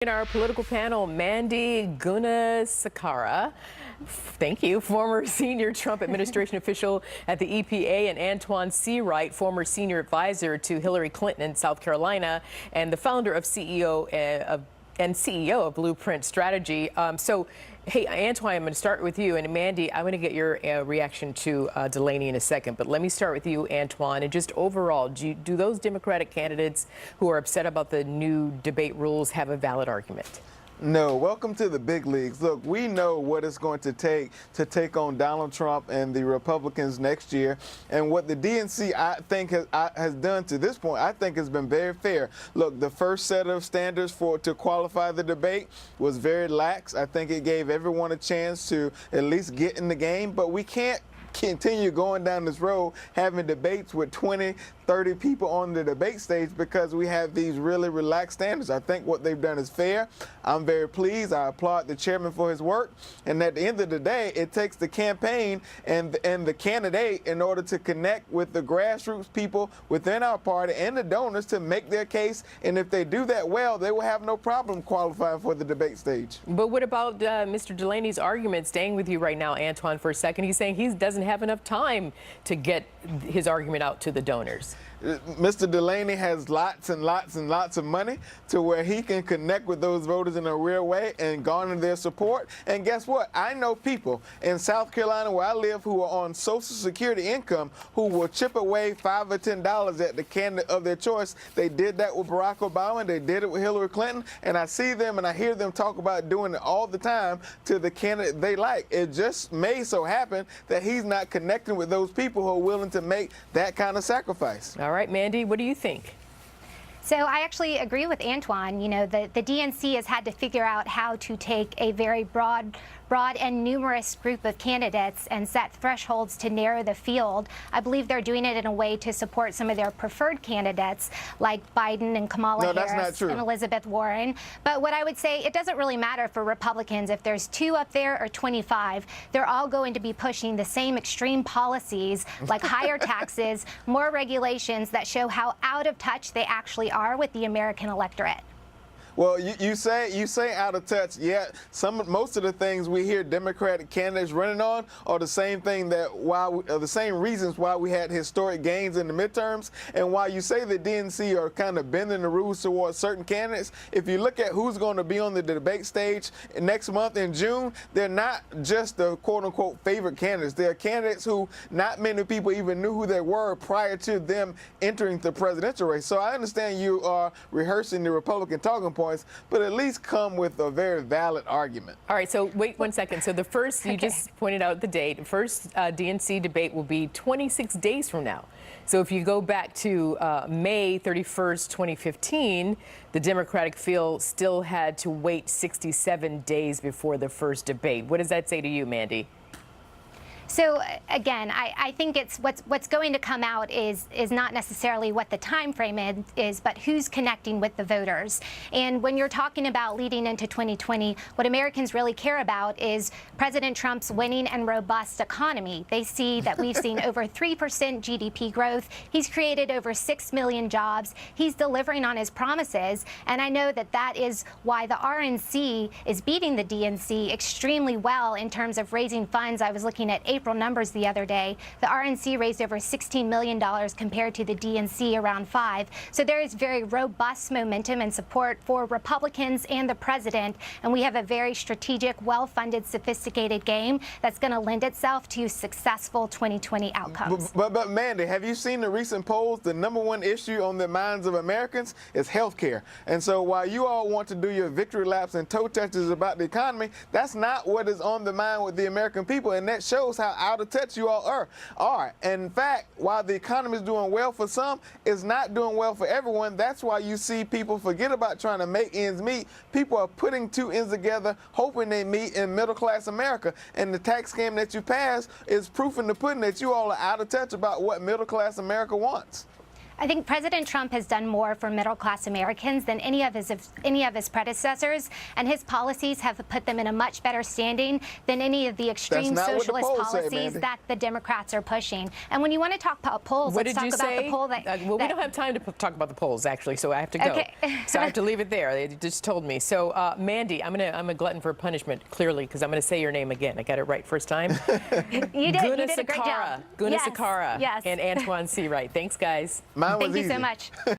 In our political panel, Mandy Gunasekara, thank you, former senior Trump administration official at the EPA, and Antoine Seawright, former senior advisor to Hillary Clinton in South Carolina, and the founder of CEO of Blueprint Strategy. Hey, Antoine, I'm going to start with you, and Mandy, I'm going to get your reaction to Delaney in a second, but let me start with you, Antoine, and just overall, do those Democratic candidates who are upset about the new debate rules have a valid argument? No. Welcome to the big leagues. Look, we know what it's going to take on Donald Trump and the Republicans next year. And what the DNC, I think, has done to this point, I think has been very fair. Look, the first set of standards to qualify the debate was very lax. I think it gave everyone a chance to at least get in the game. But we can't continue going down this road having debates with 20, 30 people on the debate stage because we have these really relaxed standards. I think what they've done is fair. I'm very pleased. I applaud the chairman for his work. And at the end of the day, it takes the campaign and the candidate in order to connect with the grassroots people within our party and the donors to make their case. And if they do that well, they will have no problem qualifying for the debate stage. But what about Mr. Delaney's argument? Staying with you right now, Antoine, for a second. He's saying he doesn't have enough time to get his argument out to the donors. Mr. Delaney has lots and lots and lots of money to where he can connect with those voters in a real way and garner their support. And guess what? I know people in South Carolina where I live who are on Social Security income who will chip away $5 or $10 at the candidate of their choice. They did that with Barack Obama. They did it with Hillary Clinton. And I see them and I hear them talk about doing it all the time to the candidate they like. It just may so happen that he's not connecting with those people who are willing to make that kind of sacrifice. All right, Mandy, what do you think? So I actually agree with Antoine. You know, the DNC has had to figure out how to take a very broad and numerous group of candidates and set thresholds to narrow the field. I believe they're doing it in a way to support some of their preferred candidates like Biden and Kamala Harris and Elizabeth Warren. But what I would say, it doesn't really matter for Republicans if there's 2 up there or 25. They're all going to be pushing the same extreme policies like higher taxes, more regulations that show how out of touch they actually are with the American electorate. Well, you say out of touch. Yeah, most of the things we hear Democratic candidates running on are the same thing the same reasons why we had historic gains in the midterms, and why you say the DNC are kind of bending the rules towards certain candidates. If you look at who's going to be on the debate stage next month in June, they're not just the quote-unquote favorite candidates. They're candidates who not many people even knew who they were prior to them entering the presidential race. So I understand you are rehearsing the Republican talking points, but at least come with a very valid argument. All right, so wait 1 second. So the first, you just pointed out the date, the first DNC debate will be 26 days from now. So if you go back to May 31st, 2015, the Democratic field still had to wait 67 days before the first debate. What does that say to you, Mandy? So again, I think it's what's going to come out is not necessarily what the time frame is, but who's connecting with the voters. And when you're talking about leading into 2020, what Americans really care about is President Trump's winning and robust economy. They see that we've seen over 3% GDP growth. He's created over 6 million jobs. He's delivering on his promises. And I know that that is why the RNC is beating the DNC extremely well in terms of raising funds. I was looking at April numbers the other day. The RNC raised over $16 million compared to the DNC around $5 million. So there is very robust momentum and support for Republicans and the president, and we have a very strategic, well-funded, sophisticated game that's going to lend itself to successful 2020 outcomes. But Mandy, have you seen the recent polls? The #1 issue on the minds of Americans is health care. And so while you all want to do your victory laps and toe touches about the economy, that's not what is on the mind with the American people, and that shows how out of touch you all are. And in fact, while the economy is doing well for some, it's not doing well for everyone. That's why you see people forget about trying to make ends meet. People are putting 2 ends together, hoping they meet in middle-class America. And the tax scheme that you passed is proof in the pudding that you all are out of touch about what middle-class America wants. I think President Trump has done more for middle-class Americans than any of his predecessors, and his policies have put them in a much better standing than any of the extreme socialist policies that the Democrats are pushing. And when you want to talk about polls, what let's did talk you about say? the poll Well, we don't have time to talk about the polls, actually, so I have to go. Okay. So I have to leave it there. They just told me. So, Mandy, I'm a glutton for punishment, clearly, because I'm going to say your name again. I got it right first time. You did a great job. Gunasekara. Yes. And Antoine C. Wright. Thanks, guys. Mine was Thank you easy. so much.